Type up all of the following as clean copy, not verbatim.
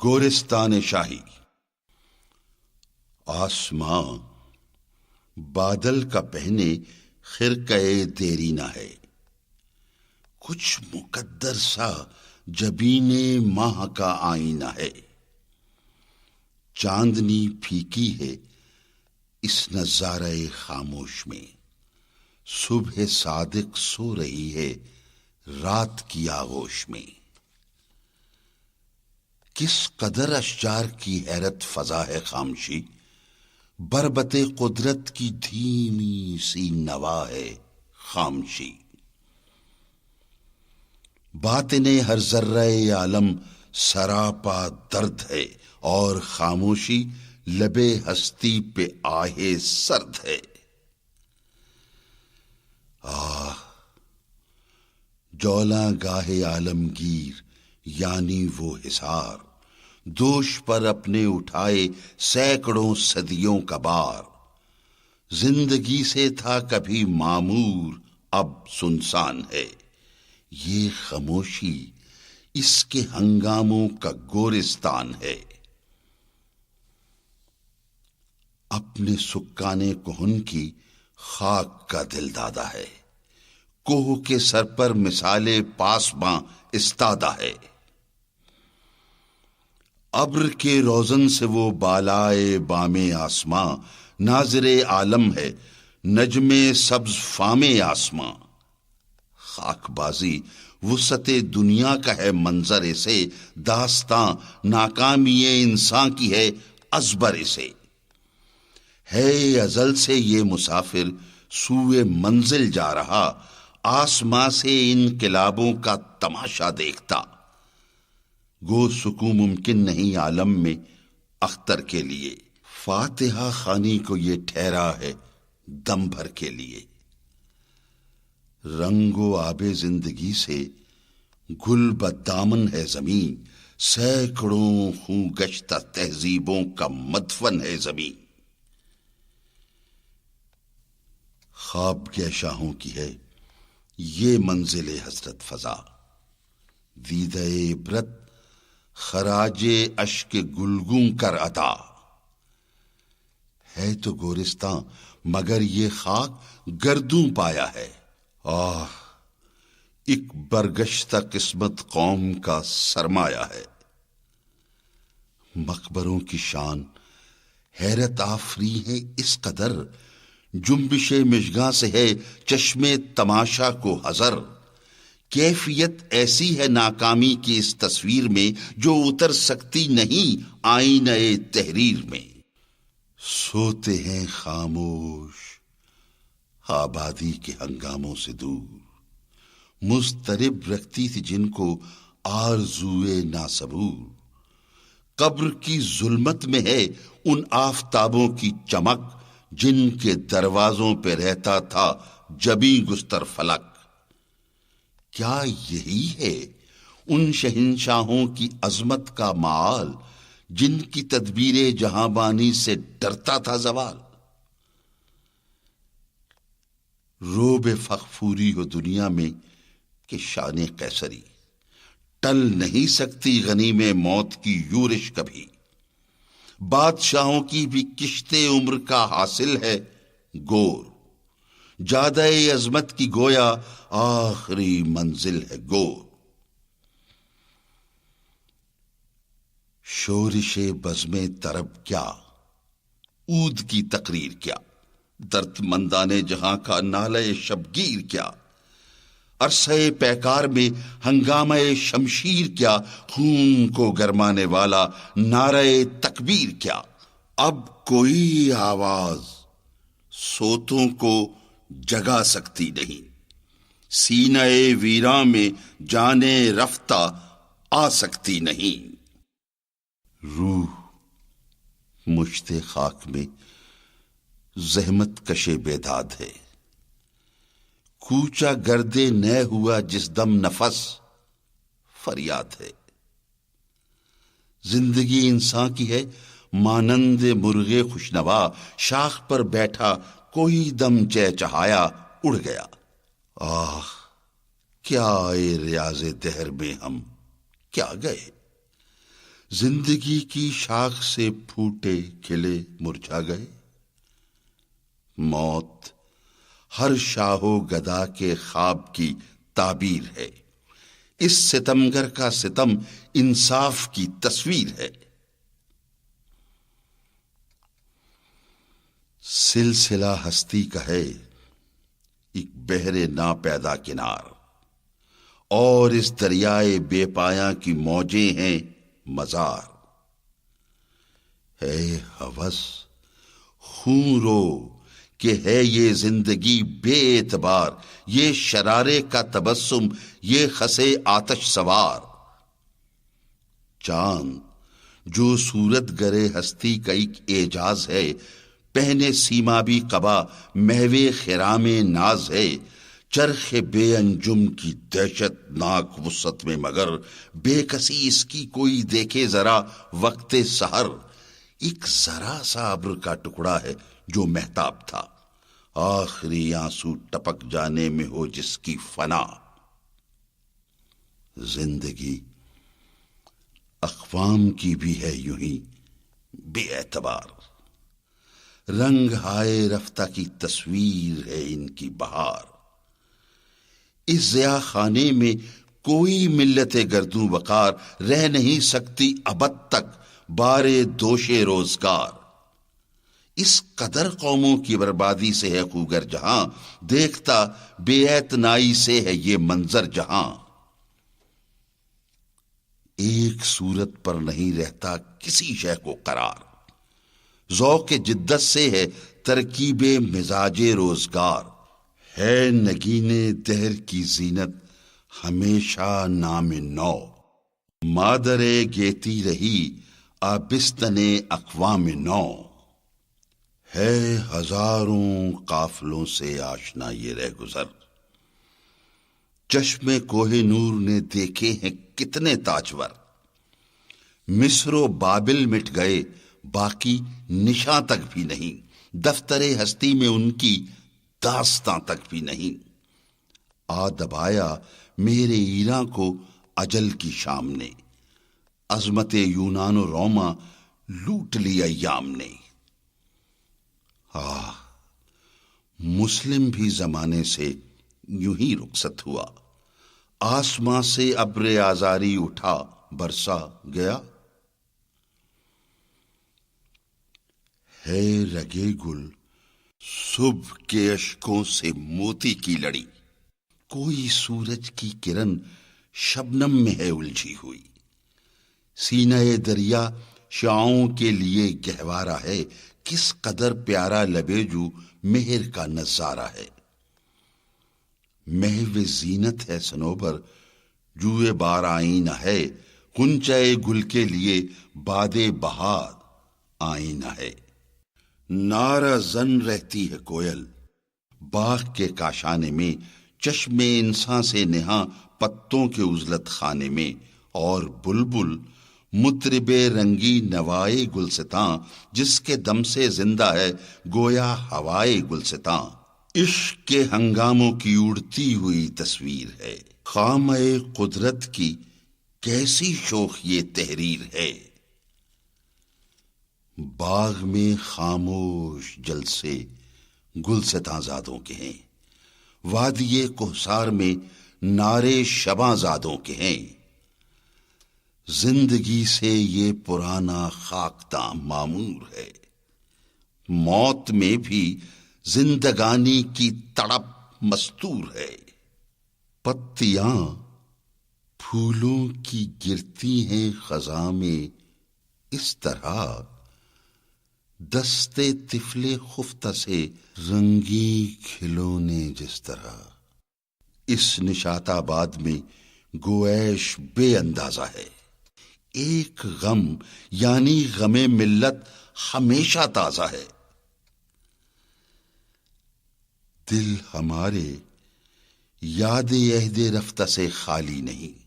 گورستان شاہی۔ آسماں بادل کا پہنے خرقہ دیرینہ ہے، کچھ مقدر سا جبین ماہ کا آئینہ ہے۔ چاندنی پھیکی ہے اس نظارہ خاموش میں، صبح صادق سو رہی ہے رات کی آغوش میں۔ کس قدر اشجار کی حیرت فضا ہے خامشی، بربط قدرت کی دھیمی سی نوا ہے خامشی۔ باطن ہر ذرہ عالم سراپا درد ہے، اور خاموشی لبے ہستی پہ آہے سرد ہے۔ جولاں گاہ عالمگیر یعنی وہ حصار، دوش پر اپنے اٹھائے سینکڑوں صدیوں کا بار۔ زندگی سے تھا کبھی معمور، اب سنسان ہے یہ خاموشی، اس کے ہنگاموں کا گورستان ہے۔ اپنے سکانے کہن کی خاک کا دل دادا ہے، کوہ کے سر پر مثالے پاسباں استادہ ہے۔ ابر کے روزن سے وہ بالائے بام آسماں، ناظر عالم ہے نجم سبز فام آسماں۔ خاک بازی وسعت دنیا کا ہے منظر سے، داستاں ناکامی انسان کی ہے ازبر سے۔ ہے ازل سے یہ مسافر سوئے منزل جا رہا، آسماں سے انقلابوں کا تماشا دیکھتا۔ گو سکون ممکن نہیں عالم میں اختر کے لیے، فاتحہ خوانی کو یہ ٹھہرا ہے دم بھر کے لیے۔ رنگ و آب زندگی سے گل بدامن ہے زمین، سینکڑوں خوں گشتہ تہذیبوں کا مدفن ہے زمین۔ خواب گہ شاہوں کی ہے یہ منزل حسرت فضا، دیدہ عبرت خراج اشک گلگوں کر ادا۔ ہے تو گورستاں مگر یہ خاک گردوں پایا ہے، ایک برگشتہ قسمت قوم کا سرمایہ ہے۔ مقبروں کی شان حیرت آفری ہے اس قدر، جنبش مژگاں سے ہے چشم تماشا کو حذر۔ کیفیت ایسی ہے ناکامی کی اس تصویر میں، جو اتر سکتی نہیں آئینہ تحریر میں۔ سوتے ہیں خاموش آبادی کے ہنگاموں سے دور، مضطرب رکھتی تھی جن کو آرزوئے ناصبور۔ قبر کی ظلمت میں ہے ان آفتابوں کی چمک، جن کے دروازوں پہ رہتا تھا جبیں گستر فلک۔ کیا یہی ہے ان شہنشاہوں کی عظمت کا معال، جن کی تدبیر جہاں بانی سے ڈرتا تھا زوال؟ روب فغفوری ہو دنیا میں کہ شان قیصری، ٹل نہیں سکتی غنیم موت کی یورش کبھی۔ بادشاہوں کی بھی کشت عمر کا حاصل ہے گور، جادہ عظمت کی گویا آخری منزل ہے گور۔ شورش بزم طرب کیا، عود کی تقریر کیا، درد مندان جہاں کا نالہ شبگیر کیا۔ عرصہ پیکار میں ہنگامہ شمشیر کیا، خون کو گرمانے والا نعرہ تکبیر کیا۔ اب کوئی آواز سوتوں کو جگا سکتی نہیں، سینہ ویراں میں جانے رفتہ آ سکتی نہیں۔ روح مشت خاک میں زحمت کشے بیداد ہے، کوچا گردے نہ ہوا جس دم نفس فریاد ہے۔ زندگی انسان کی ہے مانند مرغ خوشنوا، شاخ پر بیٹھا کوئی دم چہچہایا اڑ گیا۔ کیا آئے ریاض دہر میں ہم کیا گئے، زندگی کی شاخ سے پھوٹے کھلے مرجھا گئے. موت ہر شاہ و گدا کے خواب کی تعبیر ہے. اس ستمگر کا ستم انصاف کی تصویر ہے. سلسلہ ہستی کا ہے ایک بحر ناپیدا کنار، اور اس دریائے بے پایاں کی موجیں ہیں مزار. ہے ہوس خون رو کہ ہے یہ زندگی بے اعتبار، یہ شرارے کا تبسم، یہ خسے آتش سوار. چاند جو صورت گرے ہستی کا ایک اعجاز ہے، پہنے سیمابی قبا محو خرام ناز ہے. چرخ بے انجم کی دہشت ناک وسعت میں مگر بے کسی اس کی کوئی دیکھے ذرا وقت سحر. ایک ذرا سا ابر کا ٹکڑا ہے جو مہتاب تھا، آخری آنسو ٹپک جانے میں ہو جس کی فنا. زندگی اقوام کی بھی ہے یوں ہی بے اعتبار، رنگ ہائے رفتہ کی تصویر ہے ان کی بہار. اس ضیاء خانے میں کوئی ملت گردوں وقار رہ نہیں سکتی ابد تک بارے دوش روزگار. اس قدر قوموں کی بربادی سے ہے خوگر جہاں، دیکھتا بے اعتنائی سے ہے یہ منظر جہاں. ایک صورت پر نہیں رہتا کسی شے کو قرار، ذوق جدت سے ہے ترکیب مزاج روزگار. ہے نگین دہر کی زینت ہمیشہ نام نو، مادر گیتی رہی آبستن اقوام نو. ہے ہزاروں قافلوں سے آشنا یہ رہ گزر، چشم کوہ نور نے دیکھے ہیں کتنے تاجور. مصر و بابل مٹ گئے باقی نشاں تک بھی نہیں، دفتر ہستی میں ان کی داستاں تک بھی نہیں. آ دبایا میرے ایراں کو اجل کی شام نے، عظمت یونان و روما لوٹ لی ایام نے. مسلم بھی زمانے سے یوں ہی رخصت ہوا، آسماں سے ابر آزاری اٹھا برسا گیا. ہے رگے گل صبح کے اشکوں سے موتی کی لڑی، کوئی سورج کی کرن شبنم میں ہے الجھی ہوئی. سینہ دریا شاؤں کے لیے گہوارہ ہے، کس قدر پیارا لبے جو مہر کا نظارہ ہے. محو زینت ہے صنوبر جوئے بار آئینہ ہے، غنچۂ گل کے لیے باد بہار آئینہ ہے. نعرہ زن رہتی ہے کوئل باغ کے کاشانے میں، چشم انسان سے نہاں پتوں کے عزلت خانے میں. اور بلبل مطرب رنگی نوائے گلستاں، جس کے دم سے زندہ ہے گویا ہوائے گلستاں. عشق کے ہنگاموں کی اڑتی ہوئی تصویر ہے، خامہ قدرت کی کیسی شوخ یہ تحریر ہے. باغ میں خاموش جلسے گلستاں زادوں کے ہیں، وادی کوہسار میں نعرے شباں زادوں کے ہیں. زندگی سے یہ پرانا خاکداں معمور ہے، موت میں بھی زندگانی کی تڑپ مستور ہے. پتیاں پھولوں کی گرتی ہیں خزاں میں اس طرح، دستے طفل خفتہ سے رنگی کھلونے جس طرح. اس نشاط آباد میں گویش بے اندازہ ہے، ایک غم یعنی غم ملت ہمیشہ تازہ ہے. دل ہمارے یاد عہد رفتہ سے خالی نہیں،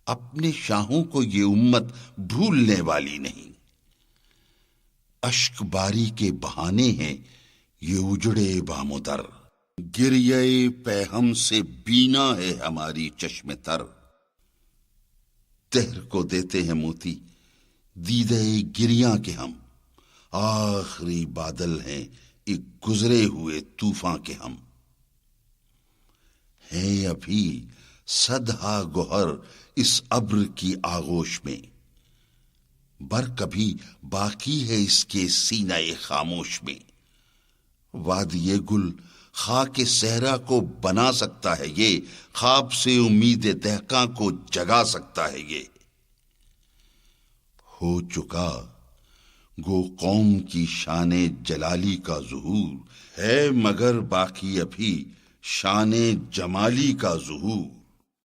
اپنے شاہوں کو یہ امت بھولنے والی نہیں. اشک باری کے بہانے ہیں یہ اجڑے بام و در، گریہ پیہم سے بینا ہے ہماری چشم تر. دہر کو دیتے ہیں موتی دیدے گریاں کے ہم، آخری بادل ہیں ایک گزرے ہوئے طوفاں کے ہم۔ ہیں ابھی صدہا گوہر اس ابر کی آغوش میں، بر کبھی باقی ہے اس کے سینہ خاموش میں۔ وادی گل خاک صحرا کو بنا سکتا ہے یہ، خواب سے امید دہقاں کو جگا سکتا ہے یہ۔ ہو چکا گو قوم کی شان جلالی کا ظہور، ہے مگر باقی ابھی شان جمالی کا ظہور۔